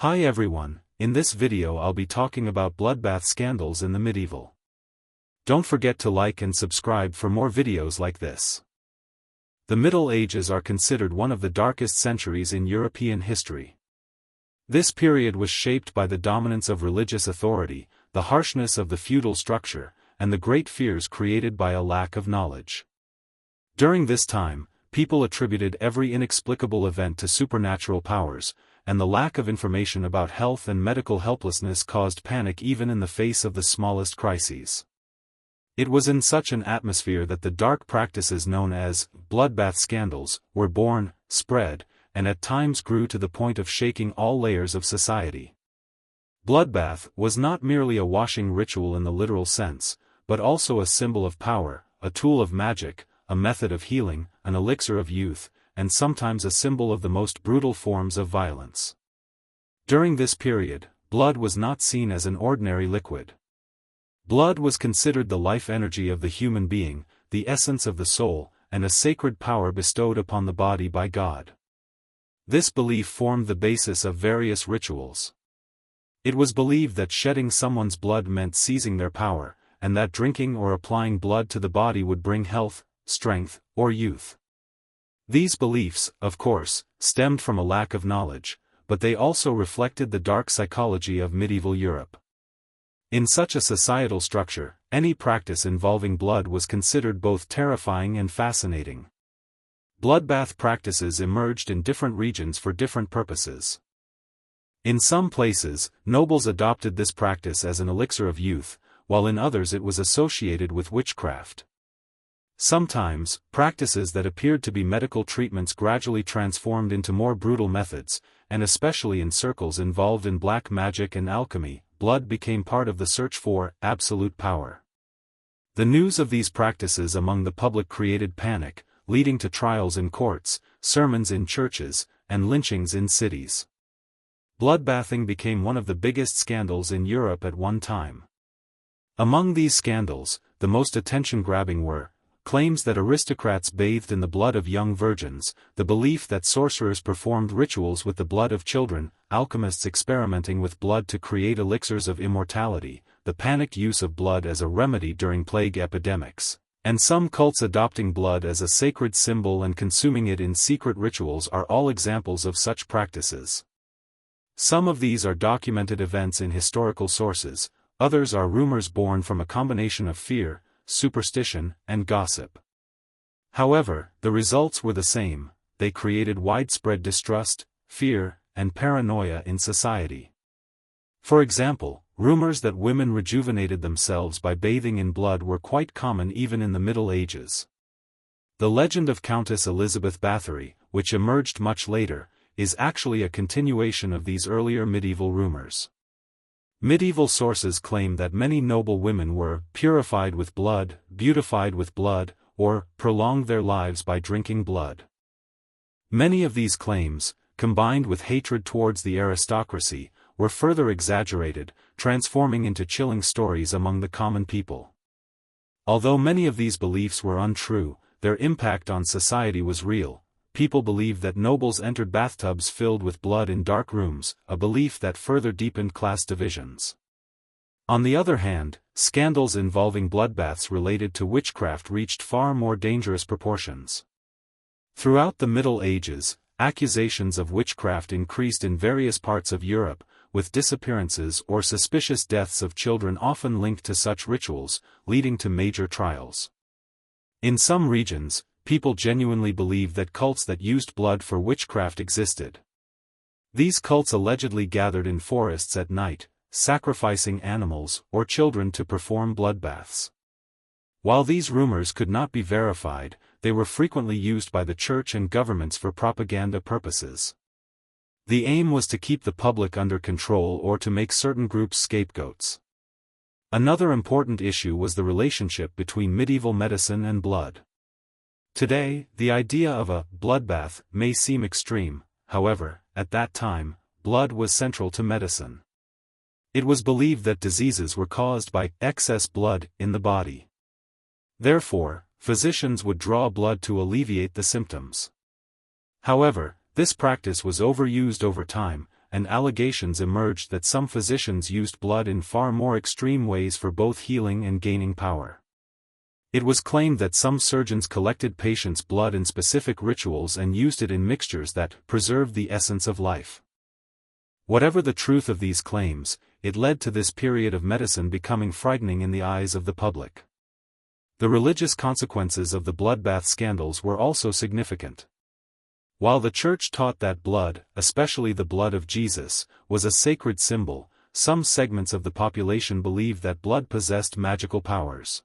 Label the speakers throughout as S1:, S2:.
S1: Hi everyone, in this video I'll be talking about bloodbath scandals in the medieval. Don't forget to like and subscribe for more videos like this. The Middle Ages are considered one of the darkest centuries in European history. This period was shaped by the dominance of religious authority, the harshness of the feudal structure, and the great fears created by a lack of knowledge. During this time, people attributed every inexplicable event to supernatural powers, and the lack of information about health and medical helplessness caused panic even in the face of the smallest crises. It was in such an atmosphere that the dark practices known as bloodbath scandals were born, spread, and at times grew to the point of shaking all layers of society. Bloodbath was not merely a washing ritual in the literal sense, but also a symbol of power, a tool of magic, a method of healing, an elixir of youth, and sometimes a symbol of the most brutal forms of violence. During this period, blood was not seen as an ordinary liquid. Blood was considered the life energy of the human being, the essence of the soul, and a sacred power bestowed upon the body by God. This belief formed the basis of various rituals. It was believed that shedding someone's blood meant seizing their power, and that drinking or applying blood to the body would bring health, strength, or youth. These beliefs, of course, stemmed from a lack of knowledge, but they also reflected the dark psychology of medieval Europe. In such a societal structure, any practice involving blood was considered both terrifying and fascinating. Bloodbath practices emerged in different regions for different purposes. In some places, nobles adopted this practice as an elixir of youth, while in others it was associated with witchcraft. Sometimes, practices that appeared to be medical treatments gradually transformed into more brutal methods, and especially in circles involved in black magic and alchemy, blood became part of the search for absolute power. The news of these practices among the public created panic, leading to trials in courts, sermons in churches, and lynchings in cities. Bloodbathing became one of the biggest scandals in Europe at one time. Among these scandals, the most attention-grabbing were claims that aristocrats bathed in the blood of young virgins, the belief that sorcerers performed rituals with the blood of children, alchemists experimenting with blood to create elixirs of immortality, the panicked use of blood as a remedy during plague epidemics, and some cults adopting blood as a sacred symbol and consuming it in secret rituals are all examples of such practices. Some of these are documented events in historical sources, others are rumors born from a combination of fear, superstition, and gossip. However, the results were the same: they created widespread distrust, fear, and paranoia in society. For example, rumors that women rejuvenated themselves by bathing in blood were quite common even in the Middle Ages. The legend of Countess Elizabeth Bathory, which emerged much later, is actually a continuation of these earlier medieval rumors. Medieval sources claim that many noble women were purified with blood, beautified with blood, or prolonged their lives by drinking blood. Many of these claims, combined with hatred towards the aristocracy, were further exaggerated, transforming into chilling stories among the common people. Although many of these beliefs were untrue, their impact on society was real. People believed that nobles entered bathtubs filled with blood in dark rooms, a belief that further deepened class divisions. On the other hand, scandals involving bloodbaths related to witchcraft reached far more dangerous proportions. Throughout the Middle Ages, accusations of witchcraft increased in various parts of Europe, with disappearances or suspicious deaths of children often linked to such rituals, leading to major trials. In some regions, people genuinely believed that cults that used blood for witchcraft existed. These cults allegedly gathered in forests at night, sacrificing animals or children to perform bloodbaths. While these rumors could not be verified, they were frequently used by the church and governments for propaganda purposes. The aim was to keep the public under control or to make certain groups scapegoats. Another important issue was the relationship between medieval medicine and blood. Today, the idea of a bloodbath may seem extreme, however, at that time, blood was central to medicine. It was believed that diseases were caused by excess blood in the body. Therefore, physicians would draw blood to alleviate the symptoms. However, this practice was overused over time, and allegations emerged that some physicians used blood in far more extreme ways for both healing and gaining power. It was claimed that some surgeons collected patients' blood in specific rituals and used it in mixtures that preserved the essence of life. Whatever the truth of these claims, it led to this period of medicine becoming frightening in the eyes of the public. The religious consequences of the bloodbath scandals were also significant. While the Church taught that blood, especially the blood of Jesus, was a sacred symbol, some segments of the population believed that blood possessed magical powers.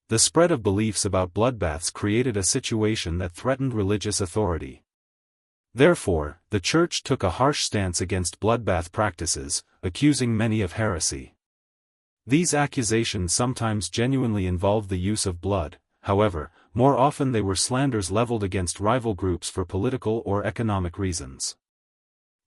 S1: The spread of beliefs about bloodbaths created a situation that threatened religious authority. Therefore, the Church took a harsh stance against bloodbath practices, accusing many of heresy. These accusations sometimes genuinely involved the use of blood, however, more often they were slanders leveled against rival groups for political or economic reasons.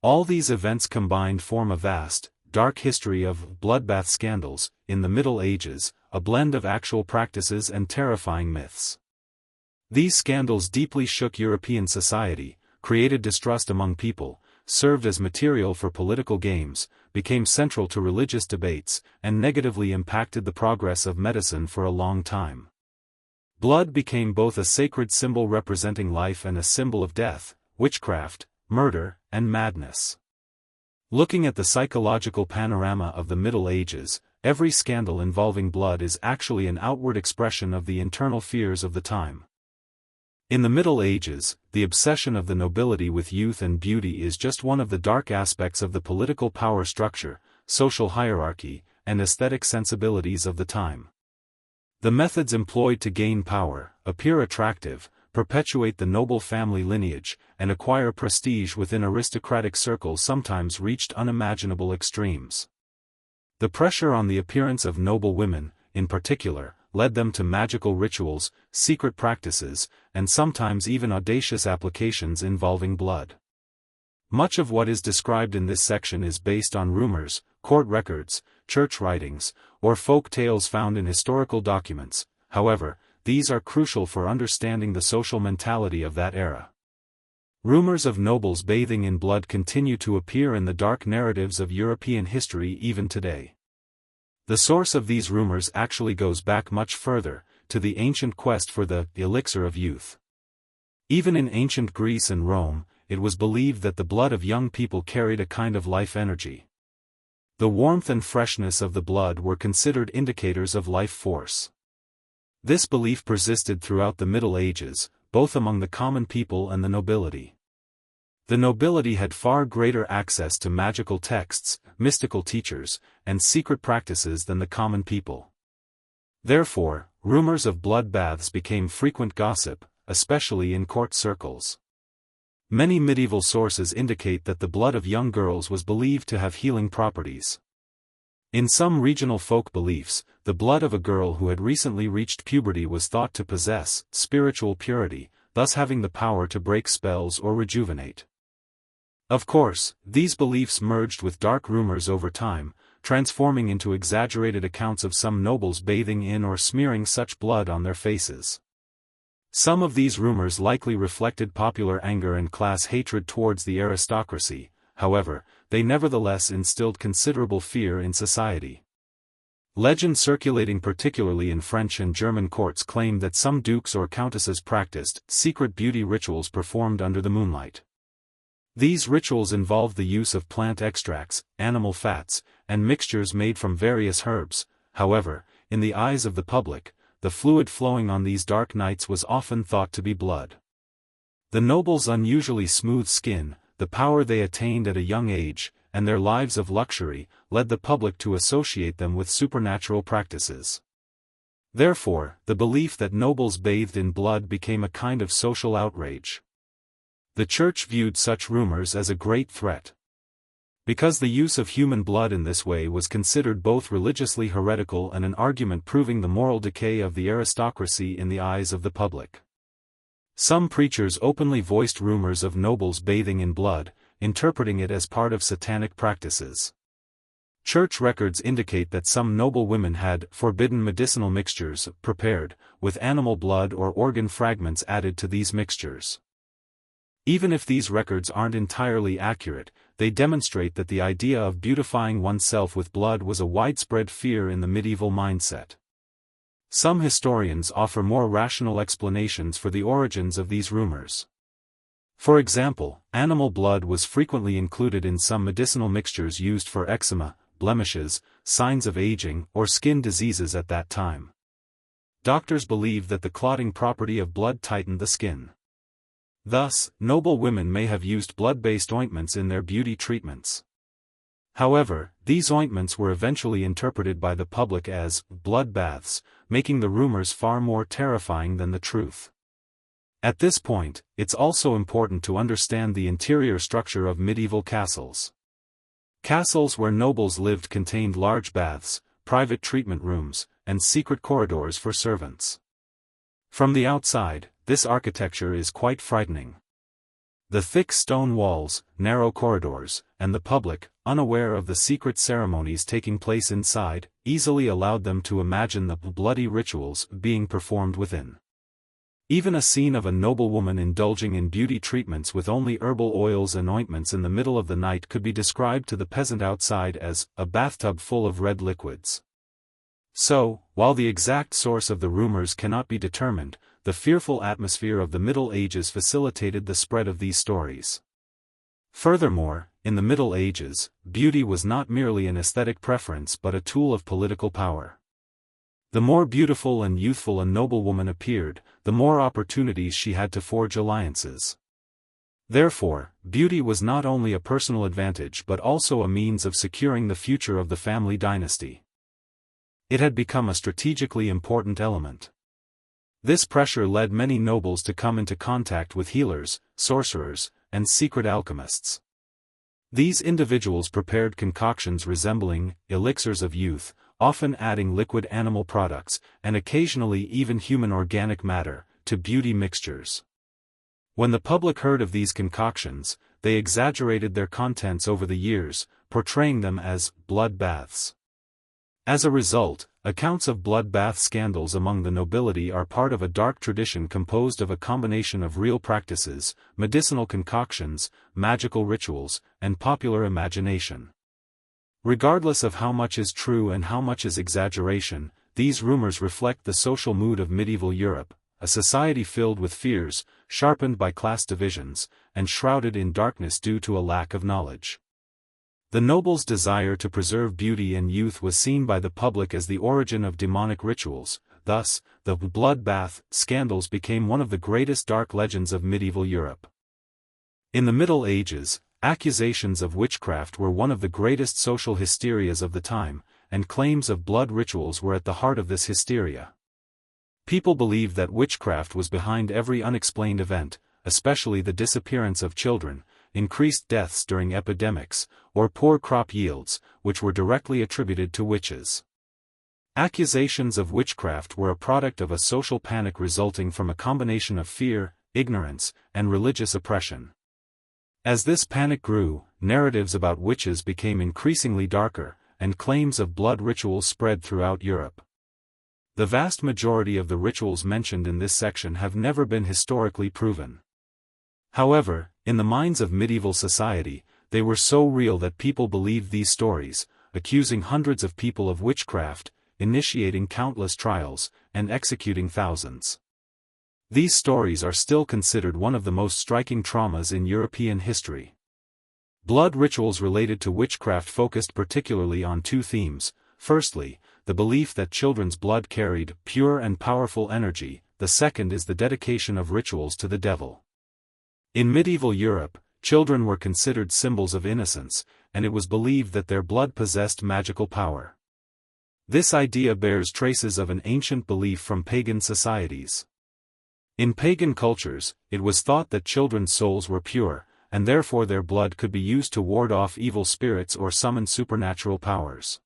S1: All these events combined form a vast, dark history of bloodbath scandals in the Middle Ages, a blend of actual practices and terrifying myths. These scandals deeply shook European society, created distrust among people, served as material for political games, became central to religious debates, and negatively impacted the progress of medicine for a long time. Blood became both a sacred symbol representing life and a symbol of death, witchcraft, murder, and madness. Looking at the psychological panorama of the Middle Ages, every scandal involving blood is actually an outward expression of the internal fears of the time. In the Middle Ages, the obsession of the nobility with youth and beauty is just one of the dark aspects of the political power structure, social hierarchy, and aesthetic sensibilities of the time. The methods employed to gain power, appear attractive, perpetuate the noble family lineage, and acquire prestige within aristocratic circles sometimes reached unimaginable extremes. The pressure on the appearance of noble women, in particular, led them to magical rituals, secret practices, and sometimes even audacious applications involving blood. Much of what is described in this section is based on rumors, court records, church writings, or folk tales found in historical documents. However, these are crucial for understanding the social mentality of that era. Rumors of nobles bathing in blood continue to appear in the dark narratives of European history even today. The source of these rumors actually goes back much further, to the ancient quest for the elixir of youth. Even in ancient Greece and Rome, it was believed that the blood of young people carried a kind of life energy. The warmth and freshness of the blood were considered indicators of life force. This belief persisted throughout the Middle Ages, both among the common people and the nobility. The nobility had far greater access to magical texts, mystical teachers, and secret practices than the common people. Therefore, rumors of blood baths became frequent gossip, especially in court circles. Many medieval sources indicate that the blood of young girls was believed to have healing properties. In some regional folk beliefs, the blood of a girl who had recently reached puberty was thought to possess spiritual purity, thus having the power to break spells or rejuvenate. Of course, these beliefs merged with dark rumors over time, transforming into exaggerated accounts of some nobles bathing in or smearing such blood on their faces. Some of these rumors likely reflected popular anger and class hatred towards the aristocracy. However, they nevertheless instilled considerable fear in society. Legends circulating particularly in French and German courts claimed that some dukes or countesses practiced secret beauty rituals performed under the moonlight. These rituals involved the use of plant extracts, animal fats, and mixtures made from various herbs. However, in the eyes of the public, the fluid flowing on these dark nights was often thought to be blood. The nobles' unusually smooth skin, the power they attained at a young age, and their lives of luxury, led the public to associate them with supernatural practices. Therefore, the belief that nobles bathed in blood became a kind of social outrage. The Church viewed such rumors as a great threat. Because the use of human blood in this way was considered both religiously heretical and an argument proving the moral decay of the aristocracy in the eyes of the public. Some preachers openly voiced rumors of nobles bathing in blood, interpreting it as part of satanic practices. Church records indicate that some noble women had forbidden medicinal mixtures prepared, with animal blood or organ fragments added to these mixtures. Even if these records aren't entirely accurate, they demonstrate that the idea of beautifying oneself with blood was a widespread fear in the medieval mindset. Some historians offer more rational explanations for the origins of these rumors. For example, animal blood was frequently included in some medicinal mixtures used for eczema, blemishes, signs of aging, or skin diseases at that time. Doctors believed that the clotting property of blood tightened the skin. Thus, noble women may have used blood-based ointments in their beauty treatments. However, these ointments were eventually interpreted by the public as blood baths, making the rumors far more terrifying than the truth. At this point, it's also important to understand the interior structure of medieval castles. Castles where nobles lived contained large baths, private treatment rooms, and secret corridors for servants. From the outside, this architecture is quite frightening. The thick stone walls, narrow corridors, and the public, unaware of the secret ceremonies taking place inside, easily allowed them to imagine the bloody rituals being performed within. Even a scene of a noble woman indulging in beauty treatments with only herbal oils and ointments in the middle of the night could be described to the peasant outside as a bathtub full of red liquids. So, while the exact source of the rumors cannot be determined, the fearful atmosphere of the Middle Ages facilitated the spread of these stories. Furthermore, in the Middle Ages, beauty was not merely an aesthetic preference but a tool of political power. The more beautiful and youthful a noble woman appeared, the more opportunities she had to forge alliances. Therefore, beauty was not only a personal advantage but also a means of securing the future of the family dynasty. It had become a strategically important element. This pressure led many nobles to come into contact with healers, sorcerers, and secret alchemists. These individuals prepared concoctions resembling elixirs of youth, often adding liquid animal products, and occasionally even human organic matter, to beauty mixtures. When the public heard of these concoctions, they exaggerated their contents over the years, portraying them as blood baths. As a result, accounts of bloodbath scandals among the nobility are part of a dark tradition composed of a combination of real practices, medicinal concoctions, magical rituals, and popular imagination. Regardless of how much is true and how much is exaggeration, these rumors reflect the social mood of medieval Europe, a society filled with fears, sharpened by class divisions, and shrouded in darkness due to a lack of knowledge. The nobles' desire to preserve beauty and youth was seen by the public as the origin of demonic rituals. Thus, the bloodbath scandals became one of the greatest dark legends of medieval Europe. In the Middle Ages, accusations of witchcraft were one of the greatest social hysterias of the time, and claims of blood rituals were at the heart of this hysteria. People believed that witchcraft was behind every unexplained event, especially the disappearance of children, increased deaths during epidemics, or poor crop yields, which were directly attributed to witches. Accusations of witchcraft were a product of a social panic resulting from a combination of fear, ignorance, and religious oppression. As this panic grew, narratives about witches became increasingly darker, and claims of blood rituals spread throughout Europe. The vast majority of the rituals mentioned in this section have never been historically proven. However, in the minds of medieval society, they were so real that people believed these stories, accusing hundreds of people of witchcraft, initiating countless trials, and executing thousands. These stories are still considered one of the most striking traumas in European history. Blood rituals related to witchcraft focused particularly on two themes. Firstly, the belief that children's blood carried pure and powerful energy. The second is the dedication of rituals to the devil. In medieval Europe, children were considered symbols of innocence, and it was believed that their blood possessed magical power. This idea bears traces of an ancient belief from pagan societies. In pagan cultures, it was thought that children's souls were pure, and therefore their blood could be used to ward off evil spirits or summon supernatural powers.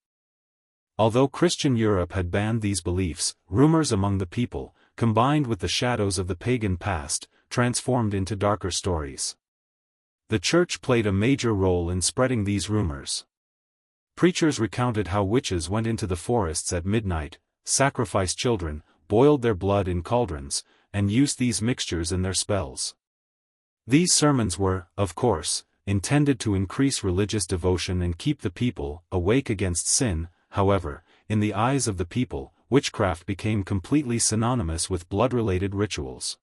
S1: Although Christian Europe had banned these beliefs, rumors among the people, combined with the shadows of the pagan past, transformed into darker stories. The Church played a major role in spreading these rumors. Preachers recounted how witches went into the forests at midnight, sacrificed children, boiled their blood in cauldrons, and used these mixtures in their spells. These sermons were, of course, intended to increase religious devotion and keep the people awake against sin. However, in the eyes of the people, witchcraft became completely synonymous with blood-related rituals.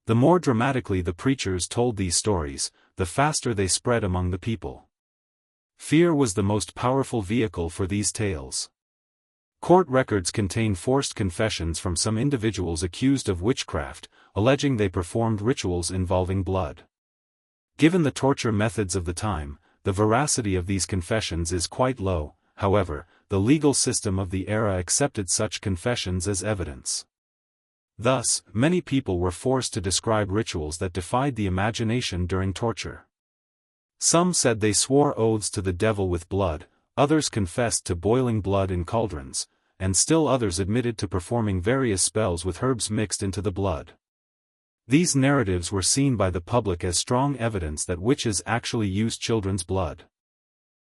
S1: The more dramatically the preachers told these stories, the faster they spread among the people. Fear was the most powerful vehicle for these tales. Court records contain forced confessions from some individuals accused of witchcraft, alleging they performed rituals involving blood. Given the torture methods of the time, the veracity of these confessions is quite low. However, the legal system of the era accepted such confessions as evidence. Thus, many people were forced to describe rituals that defied the imagination during torture. Some said they swore oaths to the devil with blood, others confessed to boiling blood in cauldrons, and still others admitted to performing various spells with herbs mixed into the blood. These narratives were seen by the public as strong evidence that witches actually used children's blood.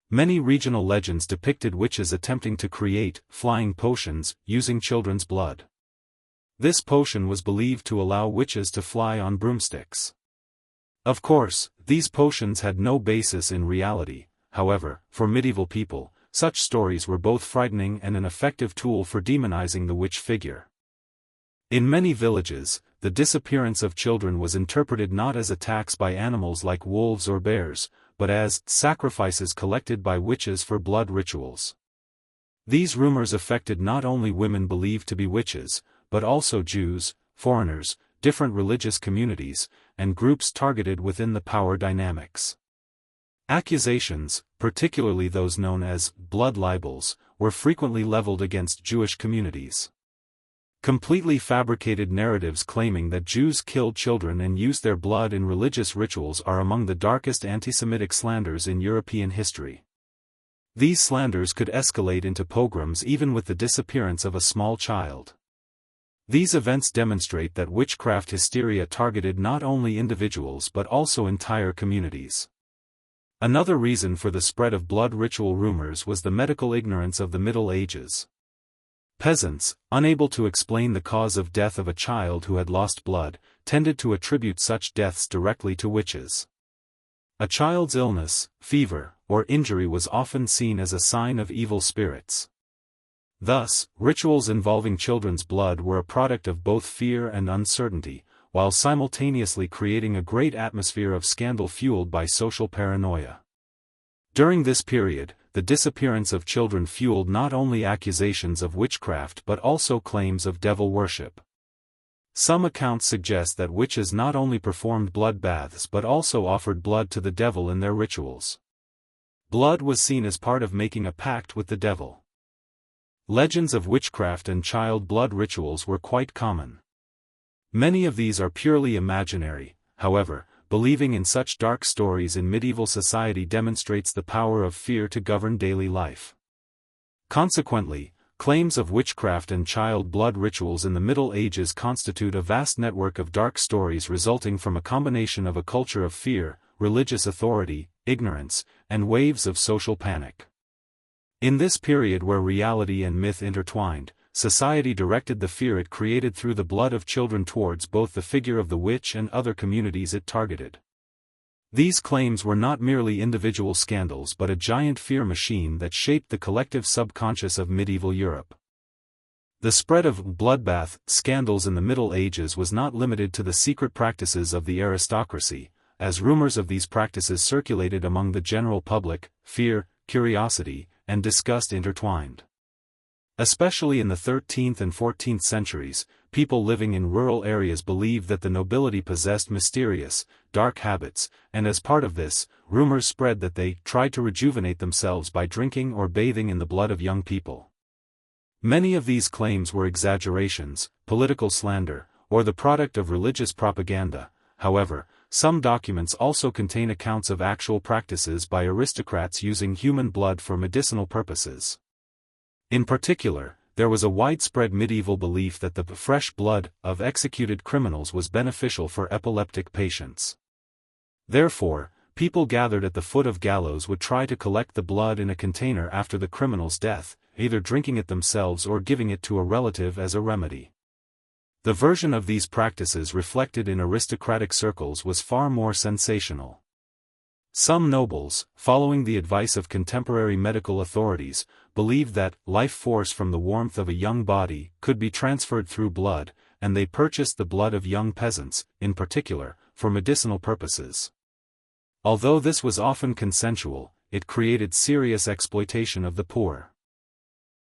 S1: Many regional legends depicted witches attempting to create flying potions using children's blood. This potion was believed to allow witches to fly on broomsticks. Of course, these potions had no basis in reality. However, for medieval people, such stories were both frightening and an effective tool for demonizing the witch figure. In many villages, the disappearance of children was interpreted not as attacks by animals like wolves or bears, but as sacrifices collected by witches for blood rituals. These rumors affected not only women believed to be witches, but also Jews, foreigners, different religious communities, and groups targeted within the power dynamics. Accusations, particularly those known as blood libels, were frequently leveled against Jewish communities. Completely fabricated narratives claiming that Jews killed children and used their blood in religious rituals are among the darkest anti-Semitic slanders in European history. These slanders could escalate into pogroms even with the disappearance of a small child. These events demonstrate that witchcraft hysteria targeted not only individuals but also entire communities. Another reason for the spread of blood ritual rumors was the medical ignorance of the Middle Ages. Peasants, unable to explain the cause of death of a child who had lost blood, tended to attribute such deaths directly to witches. A child's illness, fever, or injury was often seen as a sign of evil spirits. Thus, rituals involving children's blood were a product of both fear and uncertainty, while simultaneously creating a great atmosphere of scandal fueled by social paranoia. During this period, the disappearance of children fueled not only accusations of witchcraft but also claims of devil worship. Some accounts suggest that witches not only performed blood baths but also offered blood to the devil in their rituals. Blood was seen as part of making a pact with the devil. Legends of witchcraft and child blood rituals were quite common. Many of these are purely imaginary. However, believing in such dark stories in medieval society demonstrates the power of fear to govern daily life. Consequently, claims of witchcraft and child blood rituals in the Middle Ages constitute a vast network of dark stories resulting from a combination of a culture of fear, religious authority, ignorance, and waves of social panic. In this period where reality and myth intertwined, society directed the fear it created through the blood of children towards both the figure of the witch and other communities it targeted. These claims were not merely individual scandals but a giant fear machine that shaped the collective subconscious of medieval Europe. The spread of bloodbath scandals in the Middle Ages was not limited to the secret practices of the aristocracy, as rumors of these practices circulated among the general public. Fear, curiosity, and disgust intertwined. Especially in the 13th and 14th centuries, people living in rural areas believed that the nobility possessed mysterious, dark habits, and as part of this, rumors spread that they tried to rejuvenate themselves by drinking or bathing in the blood of young people. Many of these claims were exaggerations, political slander, or the product of religious propaganda. However, some documents also contain accounts of actual practices by aristocrats using human blood for medicinal purposes. In particular, there was a widespread medieval belief that the fresh blood of executed criminals was beneficial for epileptic patients. Therefore, people gathered at the foot of gallows would try to collect the blood in a container after the criminal's death, either drinking it themselves or giving it to a relative as a remedy. The version of these practices reflected in aristocratic circles was far more sensational. Some nobles, following the advice of contemporary medical authorities, believed that life force from the warmth of a young body could be transferred through blood, and they purchased the blood of young peasants, in particular, for medicinal purposes. Although this was often consensual, it created serious exploitation of the poor.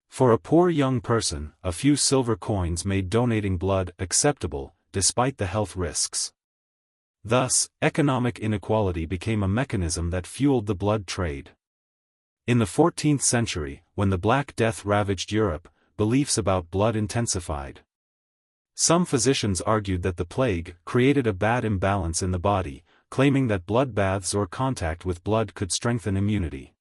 S1: For a poor young person, a few silver coins made donating blood acceptable, despite the health risks. Thus, economic inequality became a mechanism that fueled the blood trade. In the 14th century, when the Black Death ravaged Europe, beliefs about blood intensified. Some physicians argued that the plague created a bad imbalance in the body, claiming that blood baths or contact with blood could strengthen immunity.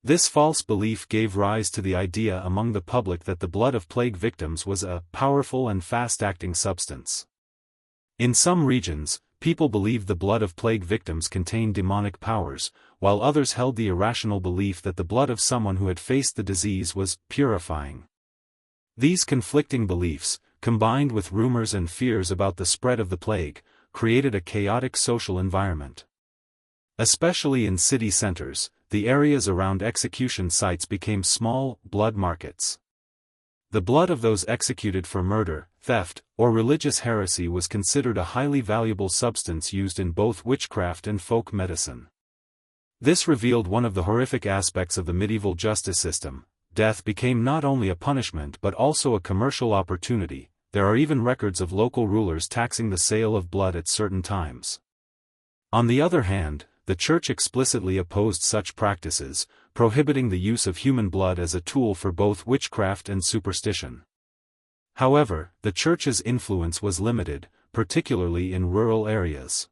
S1: This false belief gave rise to the idea among the public that the blood of plague victims was a powerful and fast-acting substance. In some regions, people believed the blood of plague victims contained demonic powers, while others held the irrational belief that the blood of someone who had faced the disease was purifying. These conflicting beliefs, combined with rumors and fears about the spread of the plague, created a chaotic social environment. Especially in city centers, the areas around execution sites became small blood markets. The blood of those executed for murder, theft, or religious heresy was considered a highly valuable substance used in both witchcraft and folk medicine. This revealed one of the horrific aspects of the medieval justice system. Death became not only a punishment but also a commercial opportunity. There are even records of local rulers taxing the sale of blood at certain times. On the other hand, the Church explicitly opposed such practices, prohibiting the use of human blood as a tool for both witchcraft and superstition. However, the Church's influence was limited, particularly in rural areas.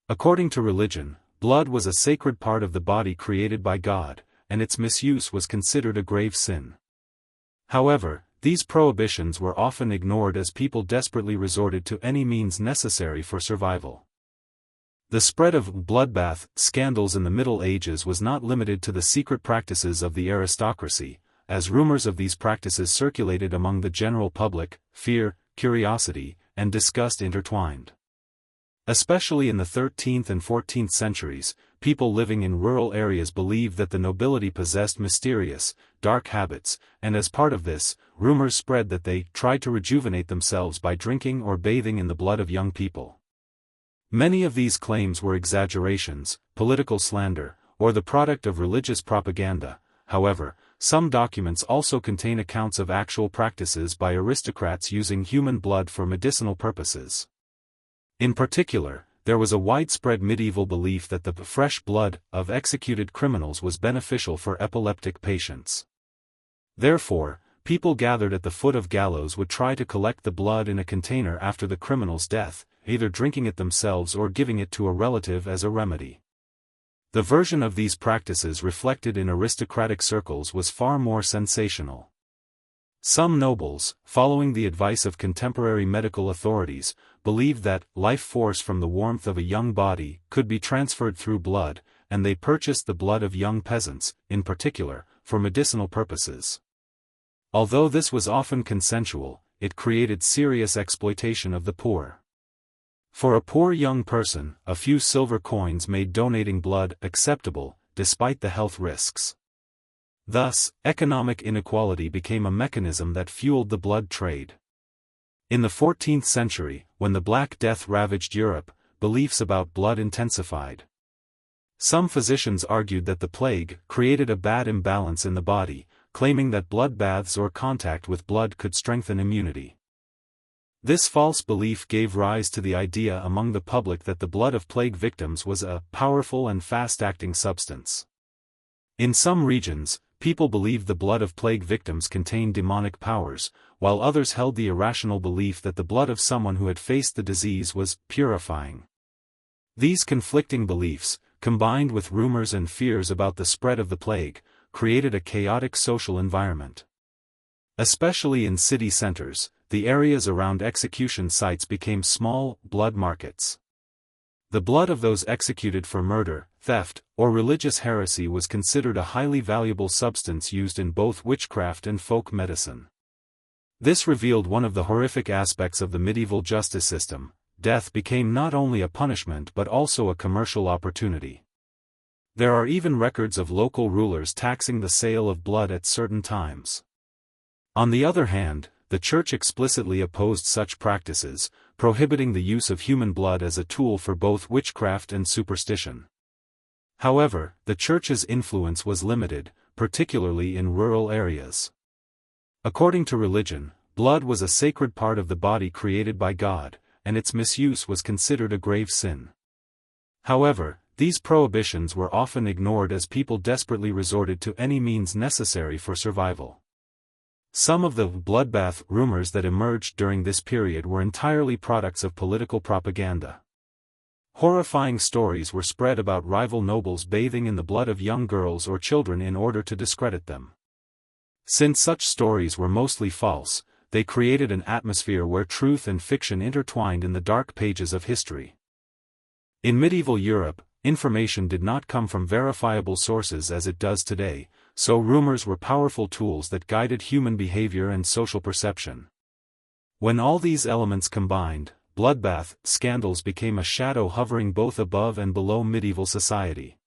S1: According to religion, blood was a sacred part of the body created by God, and its misuse was considered a grave sin. However, these prohibitions were often ignored as people desperately resorted to any means necessary for survival. The spread of bloodbath scandals in the Middle Ages was not limited to the secret practices of the aristocracy, as rumors of these practices circulated among the general public. Fear, curiosity, and disgust intertwined. Especially in the 13th and 14th centuries, people living in rural areas believed that the nobility possessed mysterious, dark habits, and as part of this, rumors spread that they tried to rejuvenate themselves by drinking or bathing in the blood of young people. Many of these claims were exaggerations, political slander, or the product of religious propaganda. However, some documents also contain accounts of actual practices by aristocrats using human blood for medicinal purposes. In particular, there was a widespread medieval belief that the fresh blood of executed criminals was beneficial for epileptic patients. Therefore, people gathered at the foot of gallows would try to collect the blood in a container after the criminal's death, either drinking it themselves or giving it to a relative as a remedy. The version of these practices reflected in aristocratic circles was far more sensational. Some nobles, following the advice of contemporary medical authorities, believed that life force from the warmth of a young body could be transferred through blood, and they purchased the blood of young peasants, in particular, for medicinal purposes. Although this was often consensual, it created serious exploitation of the poor. For a poor young person, a few silver coins made donating blood acceptable, despite the health risks. Thus, economic inequality became a mechanism that fueled the blood trade. In the 14th century, when the Black Death ravaged Europe, beliefs about blood intensified. Some physicians argued that the plague created a bad imbalance in the body, claiming that blood baths or contact with blood could strengthen immunity. This false belief gave rise to the idea among the public that the blood of plague victims was a powerful and fast-acting substance. In some regions, people believed the blood of plague victims contained demonic powers, while others held the irrational belief that the blood of someone who had faced the disease was purifying. These conflicting beliefs, combined with rumors and fears about the spread of the plague, created a chaotic social environment. Especially in city centers, the areas around execution sites became small blood markets. The blood of those executed for murder, theft, or religious heresy was considered a highly valuable substance used in both witchcraft and folk medicine. This revealed one of the horrific aspects of the medieval justice system. Death became not only a punishment but also a commercial opportunity. There are even records of local rulers taxing the sale of blood at certain times. On the other hand, the Church explicitly opposed such practices, prohibiting the use of human blood as a tool for both witchcraft and superstition. However, the Church's influence was limited, particularly in rural areas. According to religion, blood was a sacred part of the body created by God, and its misuse was considered a grave sin. However, these prohibitions were often ignored as people desperately resorted to any means necessary for survival. Some of the bloodbath rumors that emerged during this period were entirely products of political propaganda. Horrifying stories were spread about rival nobles bathing in the blood of young girls or children in order to discredit them. Since such stories were mostly false, they created an atmosphere where truth and fiction intertwined in the dark pages of history. In medieval Europe, information did not come from verifiable sources as it does today, so rumors were powerful tools that guided human behavior and social perception. When all these elements combined, bloodbath scandals became a shadow hovering both above and below medieval society.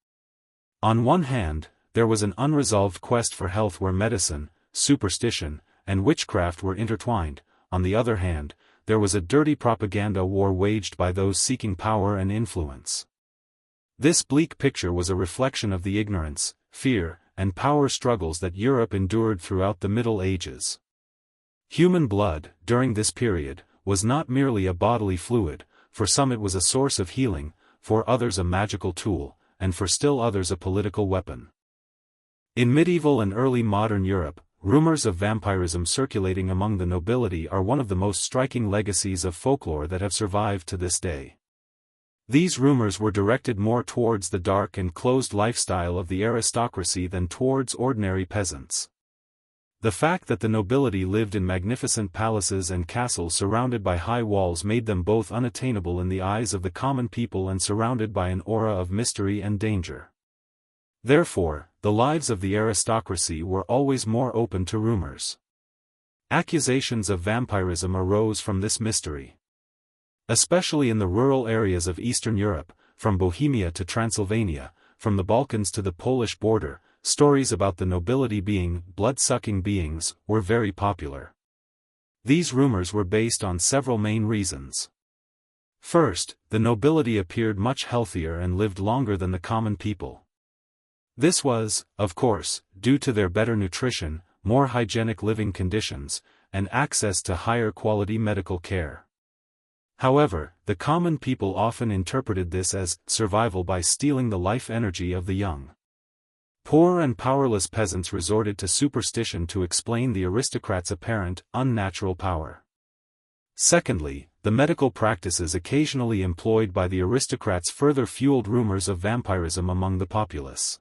S1: On one hand, there was an unresolved quest for health where medicine, superstition, and witchcraft were intertwined. On the other hand, there was a dirty propaganda war waged by those seeking power and influence. This bleak picture was a reflection of the ignorance, fear, and power struggles that Europe endured throughout the Middle Ages. Human blood, during this period, was not merely a bodily fluid. For some it was a source of healing, for others a magical tool, and for still others a political weapon. In medieval and early modern Europe, rumors of vampirism circulating among the nobility are one of the most striking legacies of folklore that have survived to this day. These rumors were directed more towards the dark and closed lifestyle of the aristocracy than towards ordinary peasants. The fact that the nobility lived in magnificent palaces and castles surrounded by high walls made them both unattainable in the eyes of the common people and surrounded by an aura of mystery and danger. Therefore, the lives of the aristocracy were always more open to rumors. Accusations of vampirism arose from this mystery. Especially in the rural areas of Eastern Europe, from Bohemia to Transylvania, from the Balkans to the Polish border, stories about the nobility being blood-sucking beings were very popular. These rumors were based on several main reasons. First, the nobility appeared much healthier and lived longer than the common people. This was, of course, due to their better nutrition, more hygienic living conditions, and access to higher quality medical care. However, the common people often interpreted this as survival by stealing the life energy of the young. Poor and powerless peasants resorted to superstition to explain the aristocrats' apparent, unnatural power. Secondly, the medical practices occasionally employed by the aristocrats further fueled rumors of vampirism among the populace.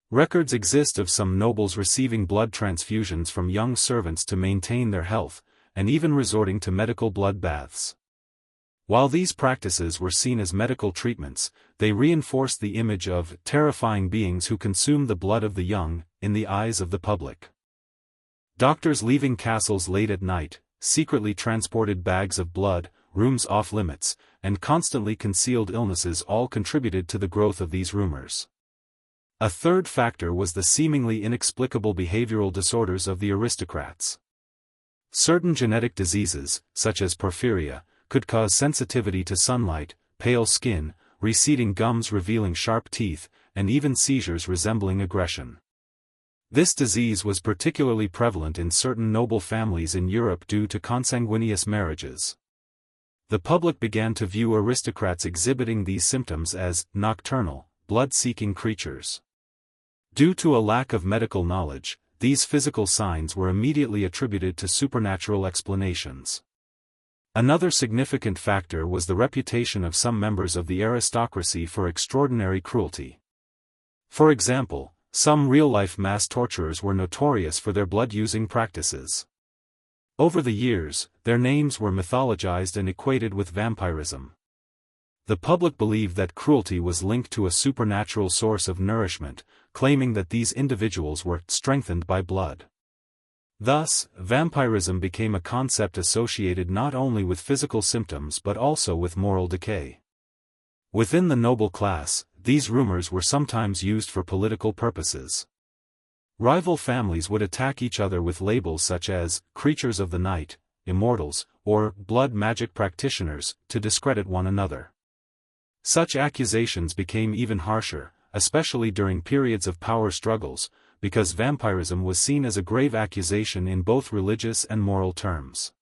S1: Records exist of some nobles receiving blood transfusions from young servants to maintain their health, and even resorting to medical blood baths. While these practices were seen as medical treatments, they reinforced the image of terrifying beings who consume the blood of the young, in the eyes of the public. Doctors leaving castles late at night, secretly transported bags of blood, rooms off limits, and constantly concealed illnesses all contributed to the growth of these rumors. A third factor was the seemingly inexplicable behavioral disorders of the aristocrats. Certain genetic diseases, such as porphyria, could cause sensitivity to sunlight, pale skin, receding gums revealing sharp teeth, and even seizures resembling aggression. This disease was particularly prevalent in certain noble families in Europe due to consanguineous marriages. The public began to view aristocrats exhibiting these symptoms as nocturnal, blood-seeking creatures. Due to a lack of medical knowledge, these physical signs were immediately attributed to supernatural explanations. Another significant factor was the reputation of some members of the aristocracy for extraordinary cruelty. For example, some real-life mass torturers were notorious for their blood-using practices. Over the years, their names were mythologized and equated with vampirism. The public believed that cruelty was linked to a supernatural source of nourishment, claiming that these individuals were strengthened by blood. Thus, vampirism became a concept associated not only with physical symptoms but also with moral decay. Within the noble class, these rumors were sometimes used for political purposes. Rival families would attack each other with labels such as creatures of the night, immortals, or blood magic practitioners, to discredit one another. Such accusations became even harsher, especially during periods of power struggles, because vampirism was seen as a grave accusation in both religious and moral terms.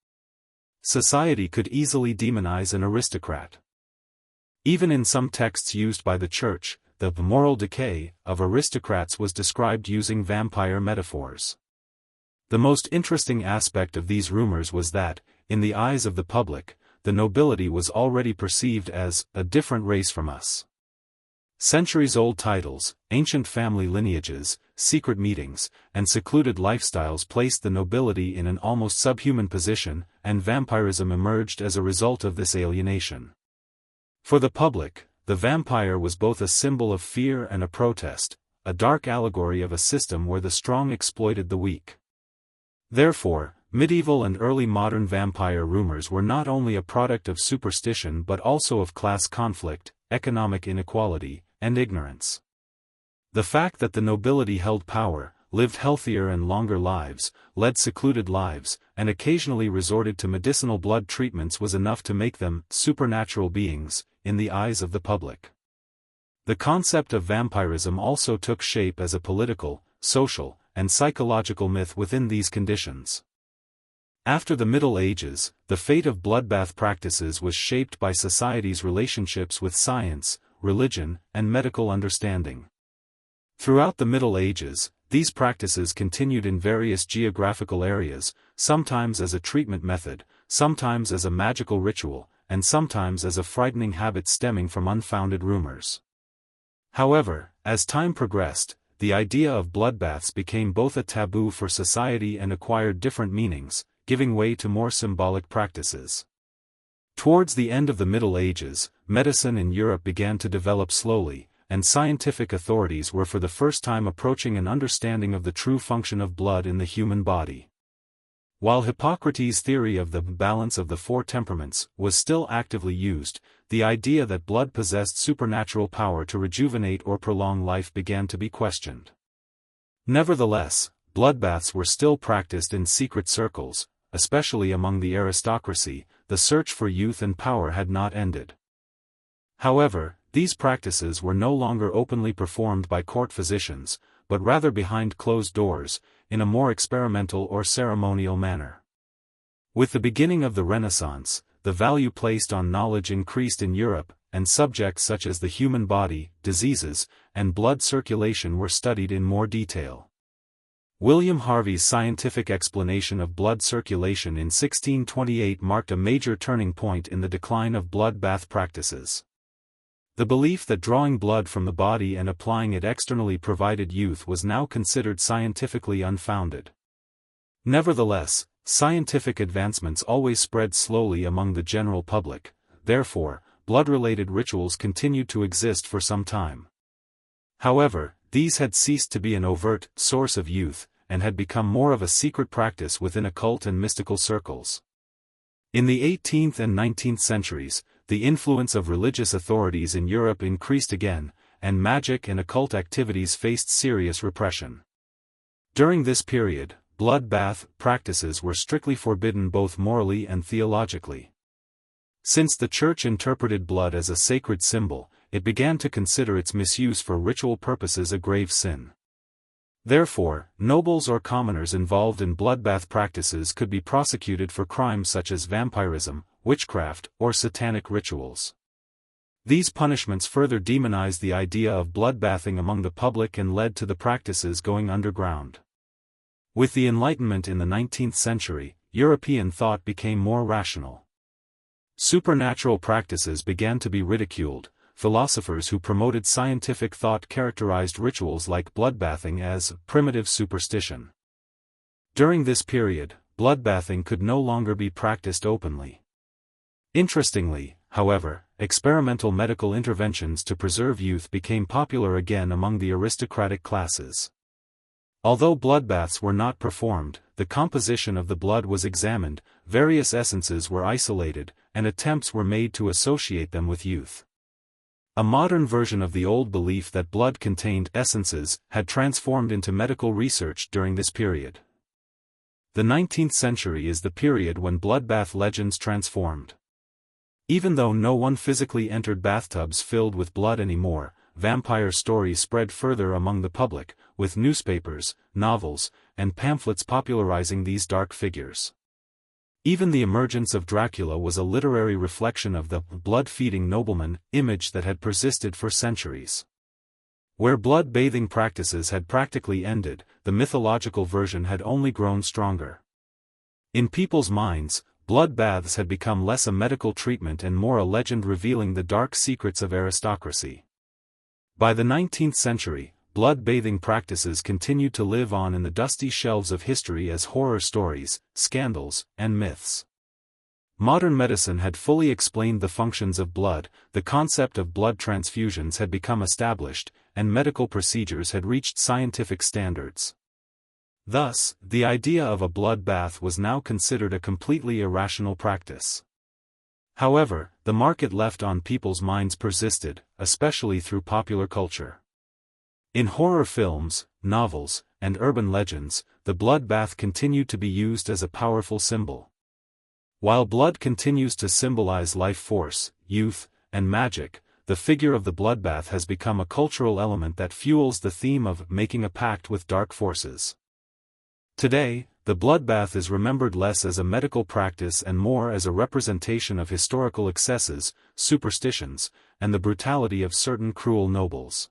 S1: Society could easily demonize an aristocrat. Even in some texts used by the Church, the moral decay of aristocrats was described using vampire metaphors. The most interesting aspect of these rumors was that, in the eyes of the public, the nobility was already perceived as a different race from us. Centuries-old titles, ancient family lineages, secret meetings, and secluded lifestyles placed the nobility in an almost subhuman position, and vampirism emerged as a result of this alienation. For the public, the vampire was both a symbol of fear and a protest, a dark allegory of a system where the strong exploited the weak. Therefore, medieval and early modern vampire rumors were not only a product of superstition but also of class conflict, economic inequality, and ignorance. The fact that the nobility held power, lived healthier and longer lives, led secluded lives, and occasionally resorted to medicinal blood treatments was enough to make them supernatural beings, in the eyes of the public. The concept of vampirism also took shape as a political, social, and psychological myth within these conditions. After the Middle Ages, the fate of bloodbath practices was shaped by society's relationships with science, religion, and medical understanding. Throughout the Middle Ages, these practices continued in various geographical areas, sometimes as a treatment method, sometimes as a magical ritual, and sometimes as a frightening habit stemming from unfounded rumors. However, as time progressed, the idea of bloodbaths became both a taboo for society and acquired different meanings, giving way to more symbolic practices. Towards the end of the Middle Ages, medicine in Europe began to develop slowly, and scientific authorities were for the first time approaching an understanding of the true function of blood in the human body. While Hippocrates' theory of the balance of the four temperaments was still actively used, the idea that blood possessed supernatural power to rejuvenate or prolong life began to be questioned. Nevertheless, bloodbaths were still practiced in secret circles, especially among the aristocracy. The search for youth and power had not ended. However, these practices were no longer openly performed by court physicians, but rather behind closed doors, in a more experimental or ceremonial manner. With the beginning of the Renaissance, the value placed on knowledge increased in Europe, and subjects such as the human body, diseases, and blood circulation were studied in more detail. William Harvey's scientific explanation of blood circulation in 1628 marked a major turning point in the decline of blood bath practices. The belief that drawing blood from the body and applying it externally provided youth was now considered scientifically unfounded. Nevertheless, scientific advancements always spread slowly among the general public, therefore, blood-related rituals continued to exist for some time. However, these had ceased to be an overt source of youth, and had become more of a secret practice within occult and mystical circles. In the 18th and 19th centuries, the influence of religious authorities in Europe increased again, and magic and occult activities faced serious repression. During this period, blood bath practices were strictly forbidden both morally and theologically. Since the Church interpreted blood as a sacred symbol, it began to consider its misuse for ritual purposes a grave sin. Therefore, nobles or commoners involved in bloodbath practices could be prosecuted for crimes such as vampirism, witchcraft, or satanic rituals. These punishments further demonized the idea of bloodbathing among the public and led to the practices going underground. With the Enlightenment in the 19th century, European thought became more rational. Supernatural practices began to be ridiculed. Philosophers who promoted scientific thought characterized rituals like bloodbathing as primitive superstition. During this period, bloodbathing could no longer be practiced openly. Interestingly, however, experimental medical interventions to preserve youth became popular again among the aristocratic classes. Although bloodbaths were not performed, the composition of the blood was examined, various essences were isolated, and attempts were made to associate them with youth. A modern version of the old belief that blood contained essences had transformed into medical research during this period. The 19th century is the period when bloodbath legends transformed. Even though no one physically entered bathtubs filled with blood anymore, vampire stories spread further among the public, with newspapers, novels, and pamphlets popularizing these dark figures. Even the emergence of Dracula was a literary reflection of the blood-feeding nobleman image that had persisted for centuries. Where blood-bathing practices had practically ended, the mythological version had only grown stronger. In people's minds, blood baths had become less a medical treatment and more a legend revealing the dark secrets of aristocracy. By the 19th century, blood-bathing practices continued to live on in the dusty shelves of history as horror stories, scandals, and myths. Modern medicine had fully explained the functions of blood, the concept of blood transfusions had become established, and medical procedures had reached scientific standards. Thus, the idea of a blood bath was now considered a completely irrational practice. However, the market left on people's minds persisted, especially through popular culture. In horror films, novels, and urban legends, the blood bath continued to be used as a powerful symbol. While blood continues to symbolize life force, youth, and magic, the figure of the bloodbath has become a cultural element that fuels the theme of making a pact with dark forces. Today, the bloodbath is remembered less as a medical practice and more as a representation of historical excesses, superstitions, and the brutality of certain cruel nobles.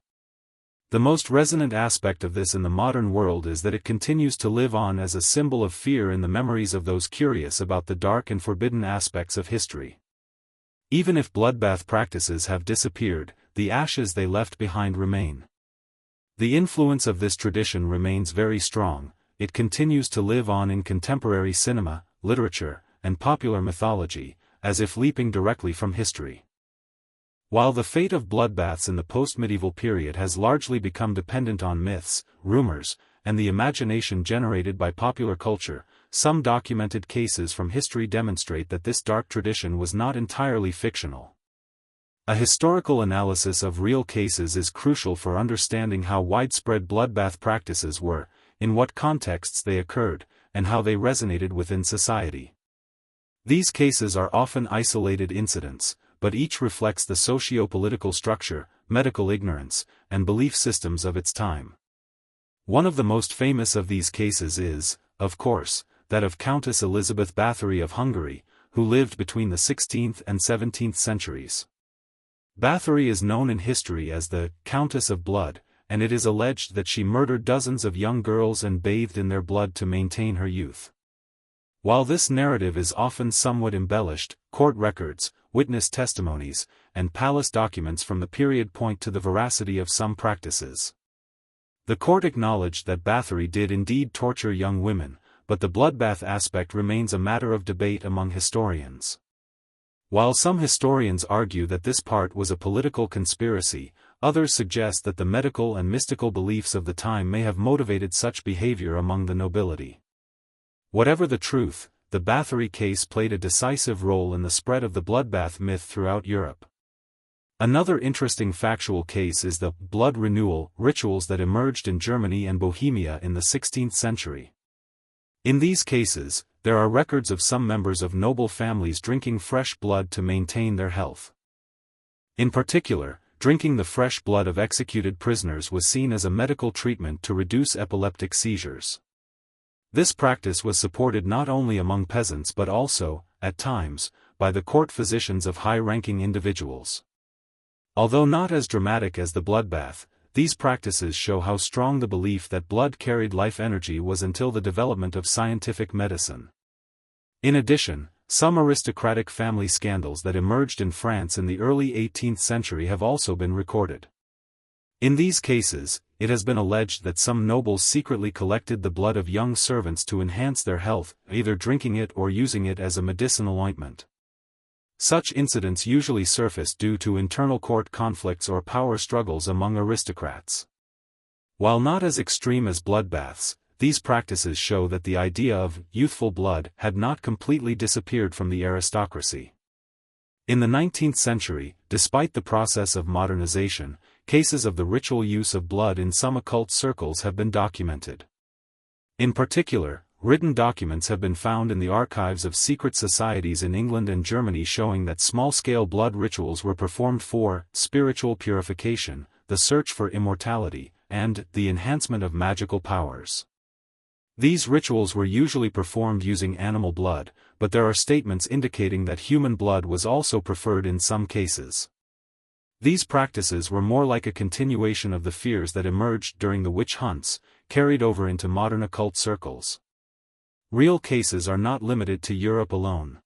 S1: The most resonant aspect of this in the modern world is that it continues to live on as a symbol of fear in the memories of those curious about the dark and forbidden aspects of history. Even if bloodbath practices have disappeared, the ashes they left behind remain. The influence of this tradition remains very strong. It continues to live on in contemporary cinema, literature, and popular mythology, as if leaping directly from history. While the fate of bloodbaths in the post-medieval period has largely become dependent on myths, rumors, and the imagination generated by popular culture, some documented cases from history demonstrate that this dark tradition was not entirely fictional. A historical analysis of real cases is crucial for understanding how widespread bloodbath practices were, in what contexts they occurred, and how they resonated within society. These cases are often isolated incidents, but each reflects the socio-political structure, medical ignorance, and belief systems of its time. One of the most famous of these cases is, of course, that of Countess Elizabeth Bathory of Hungary, who lived between the 16th and 17th centuries. Bathory is known in history as the Countess of Blood, and it is alleged that she murdered dozens of young girls and bathed in their blood to maintain her youth. While this narrative is often somewhat embellished, court records, witness testimonies, and palace documents from the period point to the veracity of some practices. The court acknowledged that Bathory did indeed torture young women, but the bloodbath aspect remains a matter of debate among historians. While some historians argue that this part was a political conspiracy, others suggest that the medical and mystical beliefs of the time may have motivated such behavior among the nobility. Whatever the truth, the Bathory case played a decisive role in the spread of the bloodbath myth throughout Europe. Another interesting factual case is the blood renewal rituals that emerged in Germany and Bohemia in the 16th century. In these cases, there are records of some members of noble families drinking fresh blood to maintain their health. In particular, drinking the fresh blood of executed prisoners was seen as a medical treatment to reduce epileptic seizures. This practice was supported not only among peasants but also, at times, by the court physicians of high-ranking individuals. Although not as dramatic as the bloodbath, these practices show how strong the belief that blood carried life energy was until the development of scientific medicine. In addition, some aristocratic family scandals that emerged in France in the early 18th century have also been recorded. In these cases, it has been alleged that some nobles secretly collected the blood of young servants to enhance their health, either drinking it or using it as a medicinal ointment. Such incidents usually surface due to internal court conflicts or power struggles among aristocrats. While not as extreme as bloodbaths, these practices show that the idea of youthful blood had not completely disappeared from the aristocracy. In the 19th century, despite the process of modernization, cases of the ritual use of blood in some occult circles have been documented. In particular, written documents have been found in the archives of secret societies in England and Germany showing that small-scale blood rituals were performed for spiritual purification, the search for immortality, and the enhancement of magical powers. These rituals were usually performed using animal blood, but there are statements indicating that human blood was also preferred in some cases. These practices were more like a continuation of the fears that emerged during the witch hunts, carried over into modern occult circles. Real cases are not limited to Europe alone.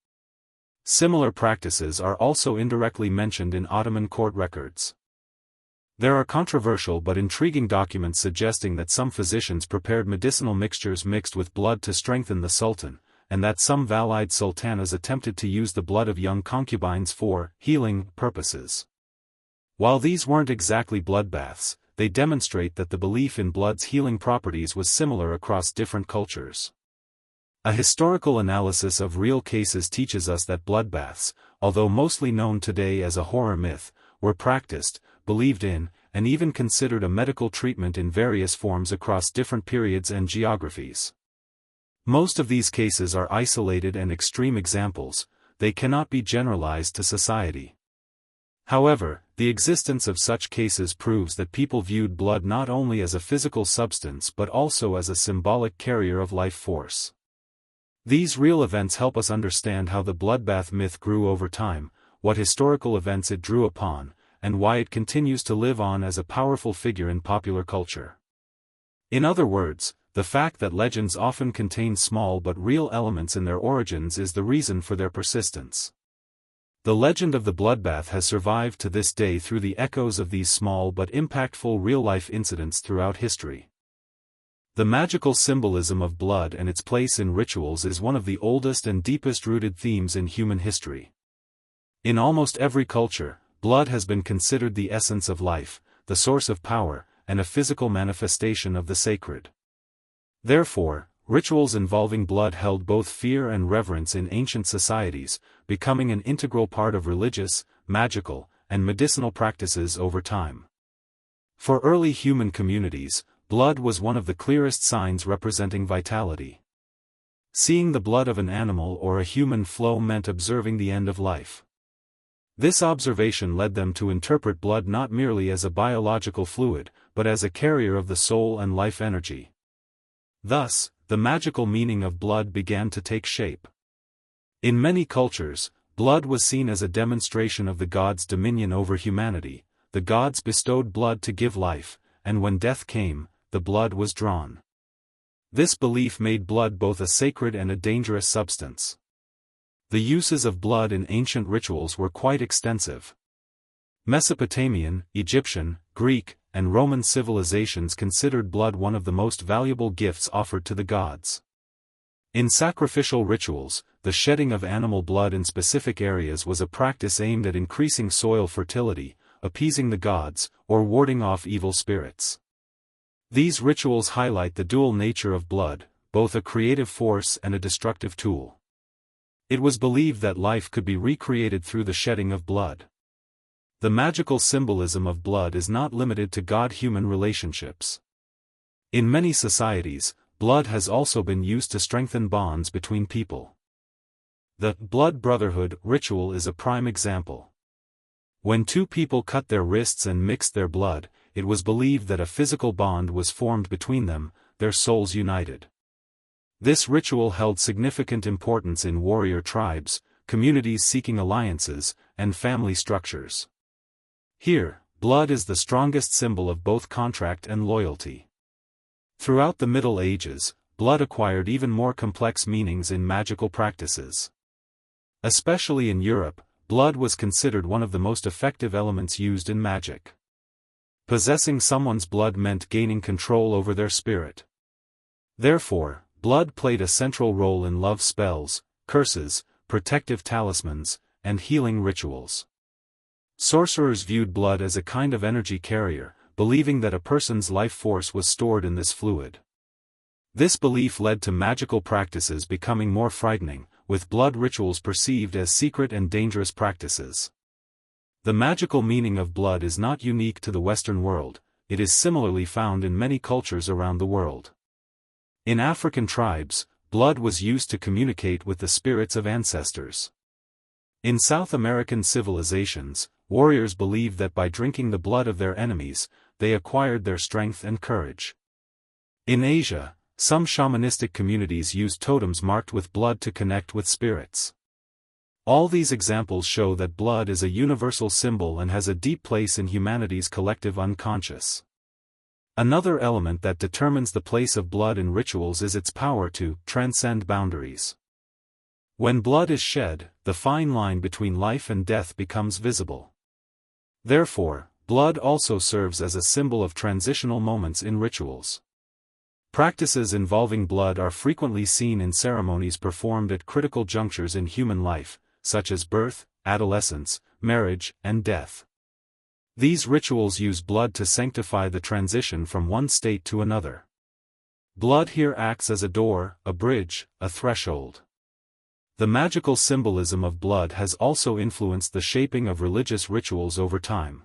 S1: Similar practices are also indirectly mentioned in Ottoman court records. There are controversial but intriguing documents suggesting that some physicians prepared medicinal mixtures mixed with blood to strengthen the sultan, and that some Valide sultanas attempted to use the blood of young concubines for healing purposes. While these weren't exactly bloodbaths, they demonstrate that the belief in blood's healing properties was similar across different cultures. A historical analysis of real cases teaches us that bloodbaths, although mostly known today as a horror myth, were practiced, believed in, and even considered a medical treatment in various forms across different periods and geographies. Most of these cases are isolated and extreme examples, they cannot be generalized to society. However, the existence of such cases proves that people viewed blood not only as a physical substance but also as a symbolic carrier of life force. These real events help us understand how the bloodbath myth grew over time, what historical events it drew upon, and why it continues to live on as a powerful figure in popular culture. In other words, the fact that legends often contain small but real elements in their origins is the reason for their persistence. The legend of the bloodbath has survived to this day through the echoes of these small but impactful real-life incidents throughout history. The magical symbolism of blood and its place in rituals is one of the oldest and deepest-rooted themes in human history. In almost every culture, blood has been considered the essence of life, the source of power, and a physical manifestation of the sacred. Therefore, rituals involving blood held both fear and reverence in ancient societies, becoming an integral part of religious, magical, and medicinal practices over time. For early human communities, blood was one of the clearest signs representing vitality. Seeing the blood of an animal or a human flow meant observing the end of life. This observation led them to interpret blood not merely as a biological fluid, but as a carrier of the soul and life energy. Thus, the magical meaning of blood began to take shape. In many cultures, blood was seen as a demonstration of the gods' dominion over humanity. The gods bestowed blood to give life, and when death came, the blood was drawn. This belief made blood both a sacred and a dangerous substance. The uses of blood in ancient rituals were quite extensive. Mesopotamian, Egyptian, Greek, and Roman civilizations considered blood one of the most valuable gifts offered to the gods. In sacrificial rituals, the shedding of animal blood in specific areas was a practice aimed at increasing soil fertility, appeasing the gods, or warding off evil spirits. These rituals highlight the dual nature of blood, both a creative force and a destructive tool. It was believed that life could be recreated through the shedding of blood. The magical symbolism of blood is not limited to God-human relationships. In many societies, blood has also been used to strengthen bonds between people. The blood brotherhood ritual is a prime example. When two people cut their wrists and mixed their blood, it was believed that a physical bond was formed between them, their souls united. This ritual held significant importance in warrior tribes, communities seeking alliances, and family structures. Here, blood is the strongest symbol of both contract and loyalty. Throughout the Middle Ages, blood acquired even more complex meanings in magical practices. Especially in Europe, blood was considered one of the most effective elements used in magic. Possessing someone's blood meant gaining control over their spirit. Therefore, blood played a central role in love spells, curses, protective talismans, and healing rituals. Sorcerers viewed blood as a kind of energy carrier, believing that a person's life force was stored in this fluid. This belief led to magical practices becoming more frightening, with blood rituals perceived as secret and dangerous practices. The magical meaning of blood is not unique to the Western world, it is similarly found in many cultures around the world. In African tribes, blood was used to communicate with the spirits of ancestors. In South American civilizations, warriors believed that by drinking the blood of their enemies, they acquired their strength and courage. In Asia, some shamanistic communities used totems marked with blood to connect with spirits. All these examples show that blood is a universal symbol and has a deep place in humanity's collective unconscious. Another element that determines the place of blood in rituals is its power to transcend boundaries. When blood is shed, the fine line between life and death becomes visible. Therefore, blood also serves as a symbol of transitional moments in rituals. Practices involving blood are frequently seen in ceremonies performed at critical junctures in human life, such as birth, adolescence, marriage, and death. These rituals use blood to sanctify the transition from one state to another. Blood here acts as a door, a bridge, a threshold. The magical symbolism of blood has also influenced the shaping of religious rituals over time.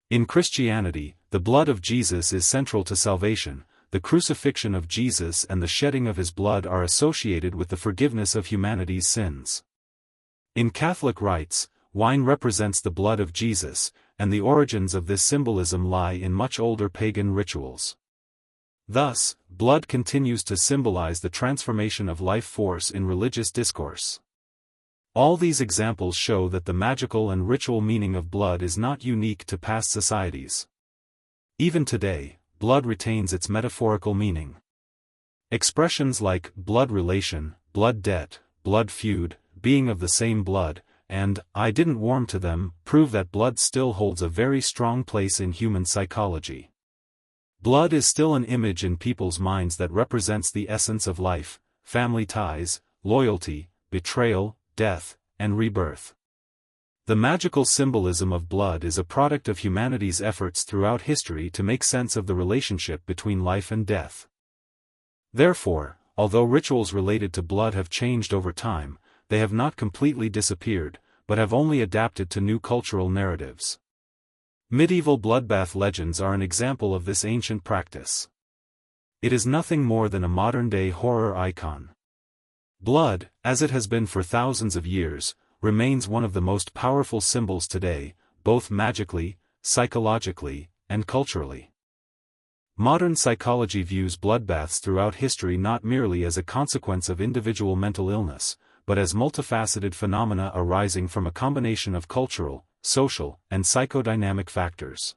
S1: In Christianity, the blood of Jesus is central to salvation. The crucifixion of Jesus and the shedding of his blood are associated with the forgiveness of humanity's sins. In Catholic rites, wine represents the blood of Jesus, and the origins of this symbolism lie in much older pagan rituals. Thus, blood continues to symbolize the transformation of life force in religious discourse. All these examples show that the magical and ritual meaning of blood is not unique to past societies. Even today, blood retains its metaphorical meaning. Expressions like blood relation, blood debt, blood feud, being of the same blood, and I didn't warm to them prove that blood still holds a very strong place in human psychology. Blood is still an image in people's minds that represents the essence of life, family ties, loyalty, betrayal, death, and rebirth. The magical symbolism of blood is a product of humanity's efforts throughout history to make sense of the relationship between life and death. Therefore, although rituals related to blood have changed over time, they have not completely disappeared, but have only adapted to new cultural narratives. Medieval bloodbath legends are an example of this ancient practice. It is nothing more than a modern-day horror icon. Blood, as it has been for thousands of years, remains one of the most powerful symbols today, both magically, psychologically, and culturally. Modern psychology views bloodbaths throughout history not merely as a consequence of individual mental illness, but as multifaceted phenomena arising from a combination of cultural, social, and psychodynamic factors.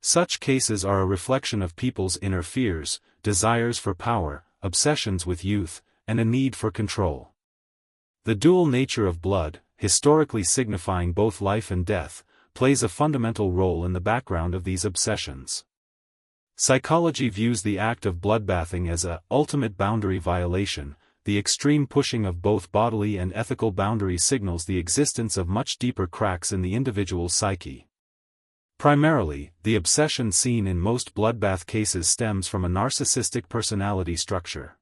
S1: Such cases are a reflection of people's inner fears, desires for power, obsessions with youth, and a need for control. The dual nature of blood, historically signifying both life and death, plays a fundamental role in the background of these obsessions. Psychology views the act of bloodbathing as a ultimate boundary violation. The extreme pushing of both bodily and ethical boundaries signals the existence of much deeper cracks in the individual's psyche. Primarily, the obsession seen in most bloodbath cases stems from a narcissistic personality structure.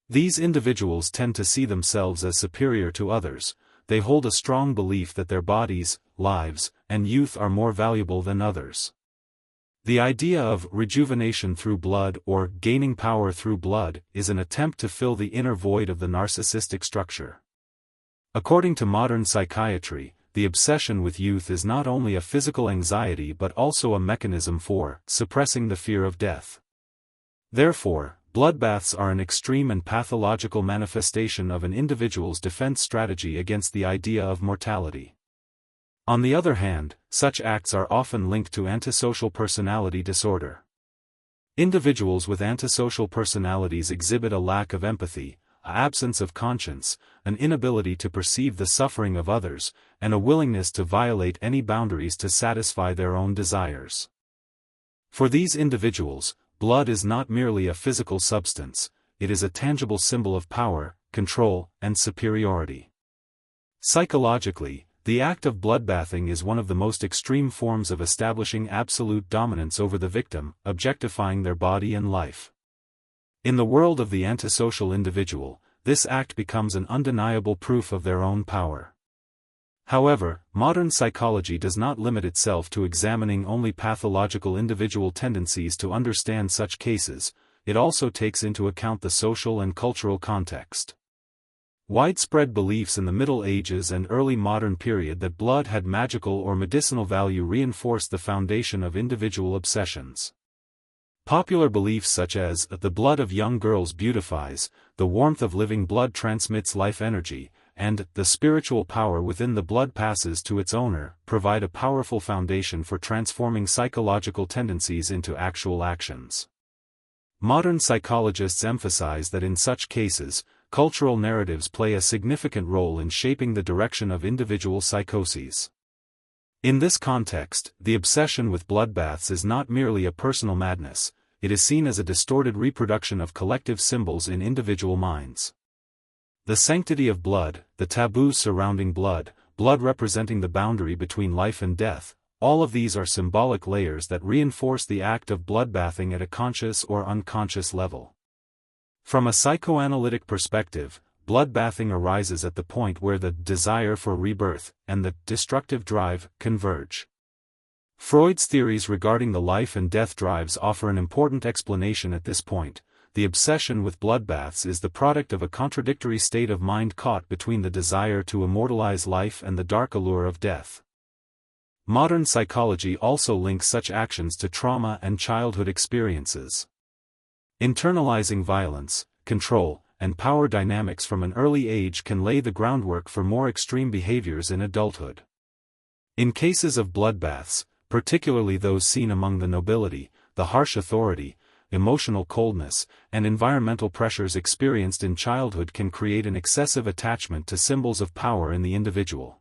S1: These individuals tend to see themselves as superior to others. They hold a strong belief that their bodies, lives, and youth are more valuable than others. The idea of rejuvenation through blood or gaining power through blood is an attempt to fill the inner void of the narcissistic structure. According to modern psychiatry, the obsession with youth is not only a physical anxiety but also a mechanism for suppressing the fear of death. Therefore, bloodbaths are an extreme and pathological manifestation of an individual's defense strategy against the idea of mortality. On the other hand, such acts are often linked to antisocial personality disorder. Individuals with antisocial personalities exhibit a lack of empathy, an absence of conscience, an inability to perceive the suffering of others, and a willingness to violate any boundaries to satisfy their own desires. For these individuals, blood is not merely a physical substance, it is a tangible symbol of power, control, and superiority. Psychologically, the act of bloodbathing is one of the most extreme forms of establishing absolute dominance over the victim, objectifying their body and life. In the world of the antisocial individual, this act becomes an undeniable proof of their own power. However, modern psychology does not limit itself to examining only pathological individual tendencies to understand such cases, it also takes into account the social and cultural context. Widespread beliefs in the Middle Ages and early modern period that blood had magical or medicinal value reinforced the foundation of individual obsessions. Popular beliefs such as the blood of young girls beautifies, the warmth of living blood transmits life energy, and the spiritual power within the blood passes to its owner, provide a powerful foundation for transforming psychological tendencies into actual actions. Modern psychologists emphasize that in such cases, cultural narratives play a significant role in shaping the direction of individual psychoses. In this context, the obsession with bloodbaths is not merely a personal madness, it is seen as a distorted reproduction of collective symbols in individual minds. The sanctity of blood, the taboos surrounding blood, blood representing the boundary between life and death, all of these are symbolic layers that reinforce the act of bloodbathing at a conscious or unconscious level. From a psychoanalytic perspective, bloodbathing arises at the point where the desire for rebirth and the destructive drive converge. Freud's theories regarding the life and death drives offer an important explanation at this point. The obsession with bloodbaths is the product of a contradictory state of mind caught between the desire to immortalize life and the dark allure of death. Modern psychology also links such actions to trauma and childhood experiences. Internalizing violence, control, and power dynamics from an early age can lay the groundwork for more extreme behaviors in adulthood. In cases of bloodbaths, particularly those seen among the nobility, the harsh authority, emotional coldness, and environmental pressures experienced in childhood can create an excessive attachment to symbols of power in the individual.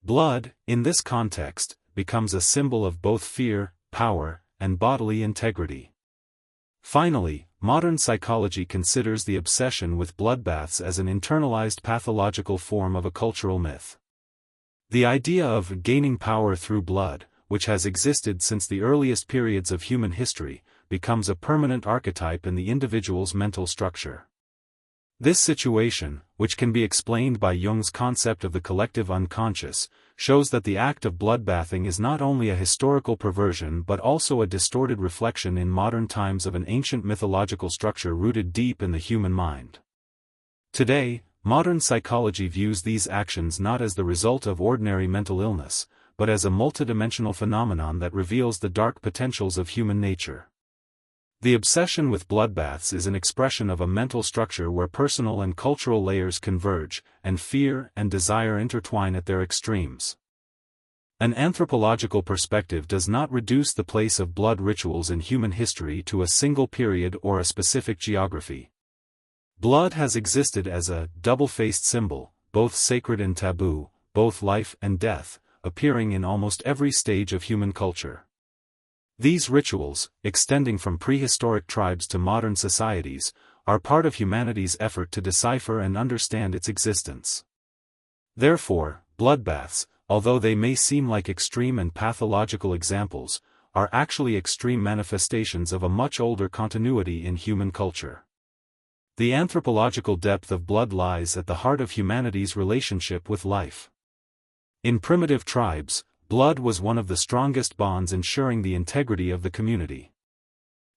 S1: Blood, in this context, becomes a symbol of both fear, power, and bodily integrity. Finally, modern psychology considers the obsession with bloodbaths as an internalized pathological form of a cultural myth. The idea of gaining power through blood, which has existed since the earliest periods of human history, becomes a permanent archetype in the individual's mental structure. This situation, which can be explained by Jung's concept of the collective unconscious, shows that the act of bloodbathing is not only a historical perversion but also a distorted reflection in modern times of an ancient mythological structure rooted deep in the human mind. Today, modern psychology views these actions not as the result of ordinary mental illness, but as a multidimensional phenomenon that reveals the dark potentials of human nature. The obsession with bloodbaths is an expression of a mental structure where personal and cultural layers converge, and fear and desire intertwine at their extremes. An anthropological perspective does not reduce the place of blood rituals in human history to a single period or a specific geography. Blood has existed as a double-faced symbol, both sacred and taboo, both life and death, appearing in almost every stage of human culture. These rituals, extending from prehistoric tribes to modern societies, are part of humanity's effort to decipher and understand its existence. Therefore, bloodbaths, although they may seem like extreme and pathological examples, are actually extreme manifestations of a much older continuity in human culture. The anthropological depth of blood lies at the heart of humanity's relationship with life. In primitive tribes, blood was one of the strongest bonds ensuring the integrity of the community.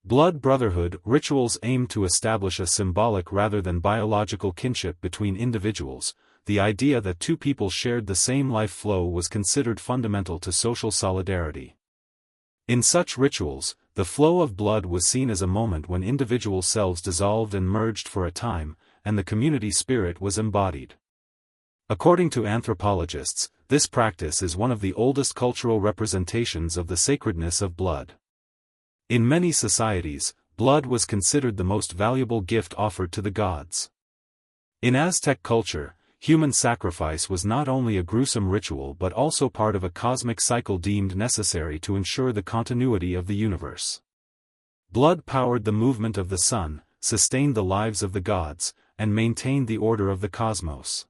S1: Blood brotherhood rituals aimed to establish a symbolic rather than biological kinship between individuals. The idea that two people shared the same life flow was considered fundamental to social solidarity. In such rituals, the flow of blood was seen as a moment when individual selves dissolved and merged for a time, and the community spirit was embodied. According to anthropologists, this practice is one of the oldest cultural representations of the sacredness of blood. In many societies, blood was considered the most valuable gift offered to the gods. In Aztec culture, human sacrifice was not only a gruesome ritual but also part of a cosmic cycle deemed necessary to ensure the continuity of the universe. Blood powered the movement of the sun, sustained the lives of the gods, and maintained the order of the cosmos.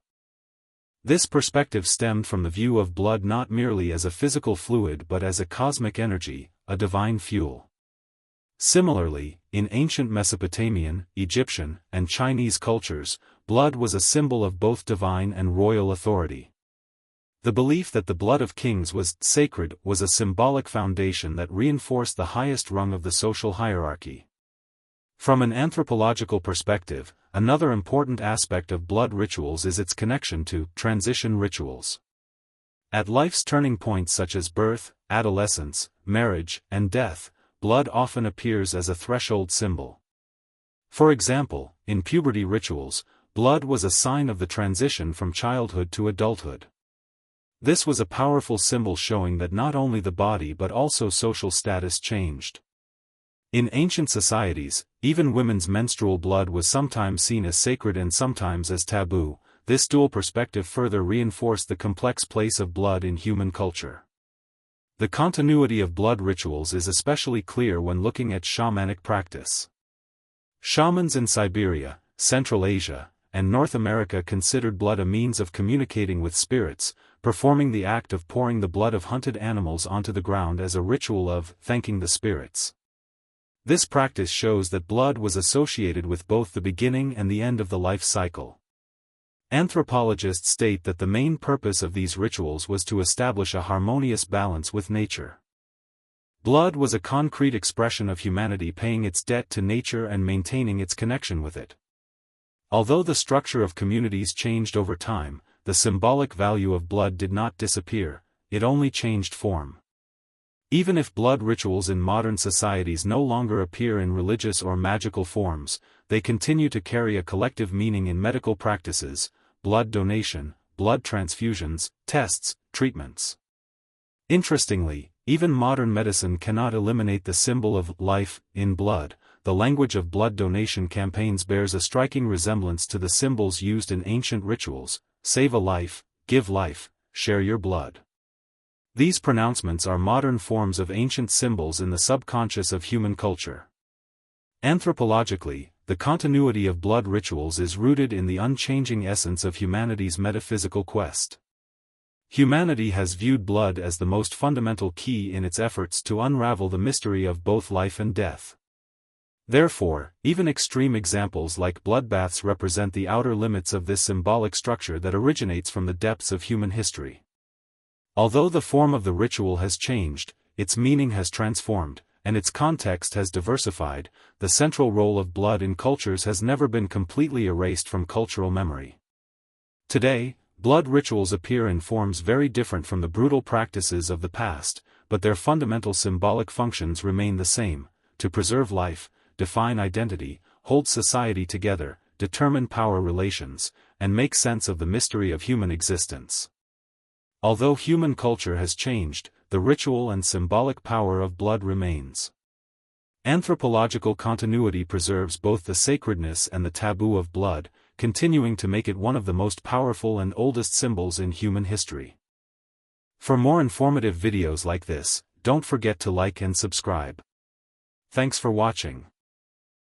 S1: This perspective stemmed from the view of blood not merely as a physical fluid but as a cosmic energy, a divine fuel. Similarly, in ancient Mesopotamian, Egyptian, and Chinese cultures, blood was a symbol of both divine and royal authority. The belief that the blood of kings was sacred was a symbolic foundation that reinforced the highest rung of the social hierarchy. From an anthropological perspective, another important aspect of blood rituals is its connection to transition rituals. At life's turning points such as birth, adolescence, marriage, and death, blood often appears as a threshold symbol. For example, in puberty rituals, blood was a sign of the transition from childhood to adulthood. This was a powerful symbol showing that not only the body but also social status changed. In ancient societies, even women's menstrual blood was sometimes seen as sacred and sometimes as taboo. This dual perspective further reinforced the complex place of blood in human culture. The continuity of blood rituals is especially clear when looking at shamanic practice. Shamans in Siberia, Central Asia, and North America considered blood a means of communicating with spirits, performing the act of pouring the blood of hunted animals onto the ground as a ritual of thanking the spirits. This practice shows that blood was associated with both the beginning and the end of the life cycle. Anthropologists state that the main purpose of these rituals was to establish a harmonious balance with nature. Blood was a concrete expression of humanity paying its debt to nature and maintaining its connection with it. Although the structure of communities changed over time, the symbolic value of blood did not disappear, it only changed form. Even if blood rituals in modern societies no longer appear in religious or magical forms, they continue to carry a collective meaning in medical practices, blood donation, blood transfusions, tests, treatments. Interestingly, even modern medicine cannot eliminate the symbol of life in blood. The language of blood donation campaigns bears a striking resemblance to the symbols used in ancient rituals: save a life, give life, share your blood. These pronouncements are modern forms of ancient symbols in the subconscious of human culture. Anthropologically, the continuity of blood rituals is rooted in the unchanging essence of humanity's metaphysical quest. Humanity has viewed blood as the most fundamental key in its efforts to unravel the mystery of both life and death. Therefore, even extreme examples like bloodbaths represent the outer limits of this symbolic structure that originates from the depths of human history. Although the form of the ritual has changed, its meaning has transformed, and its context has diversified, the central role of blood in cultures has never been completely erased from cultural memory. Today, blood rituals appear in forms very different from the brutal practices of the past, but their fundamental symbolic functions remain the same: to preserve life, define identity, hold society together, determine power relations, and make sense of the mystery of human existence. Although human culture has changed, the ritual and symbolic power of blood remains. Anthropological continuity preserves both the sacredness and the taboo of blood, continuing to make it one of the most powerful and oldest symbols in human history. For more informative videos like this, don't forget to like and subscribe. Thanks for watching.